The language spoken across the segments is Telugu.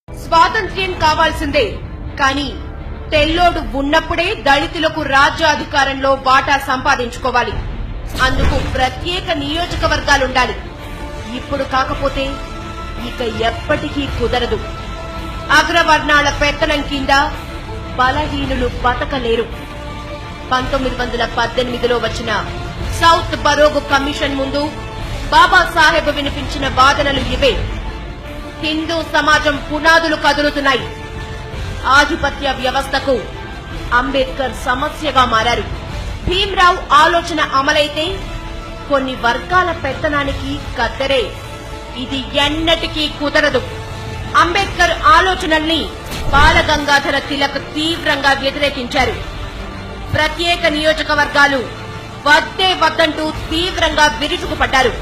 స్వాతంత్ర్యం కావాల్సిందే, కానీ తెల్లోడు ఉన్నప్పుడే దళితులకు రాజ్యాధికారంలో వాటా సంపాదించుకోవాలి. అందుకు ప్రత్యేక నియోజకవర్గాలుండాలి. ఇప్పుడు కాకపోతే ఇక ఎప్పటికీ కుదరదు. అగ్రవర్ణాల పెత్తనం కింద బలహీనులు బతకలేరు. 1918లో వచ్చిన సౌత్ బరోగు కమిషన్ ముందు బాబాసాహెబ్ వినిపించిన వాదనలు ఇవే. హిందూ సమాజం పునాదులు కదులుతున్నాయి. ఆధిపత్య వ్యవస్థకు అంబేద్కర్ సమస్యగా మారారు. భీమ్రావ్ ఆలోచన అమలైతే కొన్ని వర్గాల పెత్తనానికి కత్తెరే. ఇది ఎన్నటికీ కుదరదు. అంబేద్కర్ ఆలోచనల్ని బాలగంగాధర తిలక్ తీవ్రంగా వ్యతిరేకించారు. ప్రత్యేక నియోజకవర్గాలు వద్దే వద్దంటూ తీవ్రంగా విరుచుకుపడ్డారు.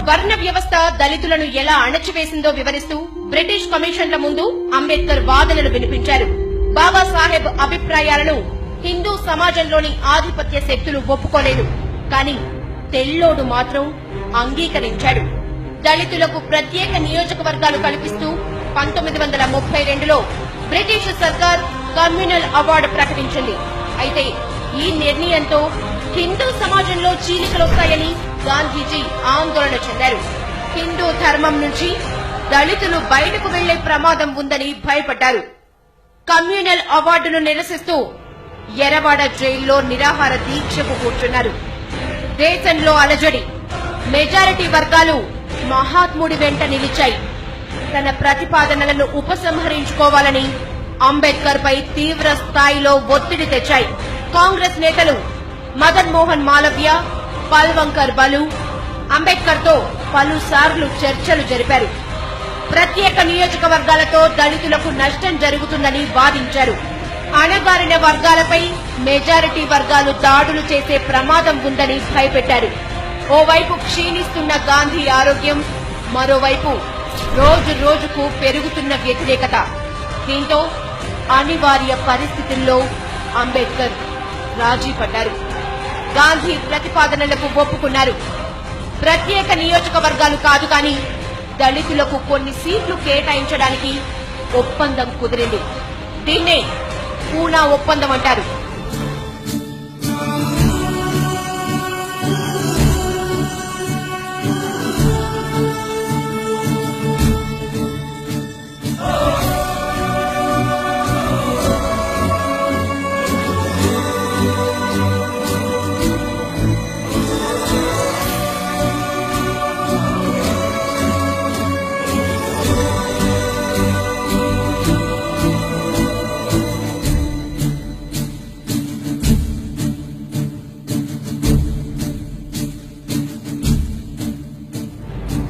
వర్ణ వ్యవస్థ దళితులను ఎలా అణచివేసిందో వివరిస్తూ బ్రిటిష్ కమిషన్ల ముందు అంబేద్కర్ వాదనలు వినిపించారు. బాబాసాహెబ్ అభిప్రాయాలను హిందూ సమాజంలోని ఆధిపత్య శక్తులు ఒప్పుకోలేదు. కానీ తెల్లోడు మాత్రం అంగీకరించాడు. దళితులకు ప్రత్యేక నియోజకవర్గాలు కల్పిస్తూ 1932లో బ్రిటిష్ సర్కార్ కమ్యూనల్ అవార్డు ప్రకటించింది. అయితే ఈ నిర్ణయంతో హిందూ సమాజంలో చీలికలొస్తాయని గాంధీజీ ఆందోళన చెందారు. హిందూ ధర్మం నుంచి దళితులు బయటకు వెళ్లే ప్రమాదం ఉందని భయపడ్డారు. కమ్యూనల్ అవార్డును నిరసిస్తూ ఎర్రవాడ జైల్లో నిరాహార దీక్షకు కూర్చున్నారు. దేశంలో అలజడి. మెజారిటీ వర్గాలు మహాత్ముడి వెంట నిలిచాయి. తన ప్రతిపాదనలను ఉపసంహరించుకోవాలని అంబేద్కర్ పై తీవ్ర స్థాయిలో ఒత్తిడి తెచ్చాయి. కాంగ్రెస్ నేతలు మదన్ మోహన్ మాలవ్య, పల్వంకర్ బలు అంబేద్కర్ తో పలుసార్లు చర్చలు జరిపారు. ప్రత్యేక నియోజకవర్గాలతో దళితులకు నష్టం జరుగుతుందని వాదించారు. అణగారిన వర్గాలపై మెజారిటీ వర్గాలు దాడులు చేసే ప్రమాదం ఉందని భయపెట్టారు. ఓవైపు క్షీణిస్తున్న గాంధీ ఆరోగ్యం, మరోవైపు రోజు రోజుకు పెరుగుతున్న వ్యతిరేకత. దీంతో అనివార్య పరిస్థితుల్లో అంబేద్కర్ రాజీ పడ్డారు. గాంధీ ప్రతిపాదనలకు ఒప్పుకున్నారు. ప్రత్యేక నియోజకవర్గాలు కాదు కానీ దళితులకు కొన్ని సీట్లు కేటాయించడానికి ఒప్పందం కుదిరింది. దీన్నే పూనా ఒప్పందం అంటారు.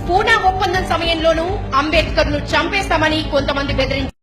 పూనా ఒప్పందం సమయంలోనూ అంబేద్కర్ ను చంపేస్తామని కొంతమంది బెదిరించారు.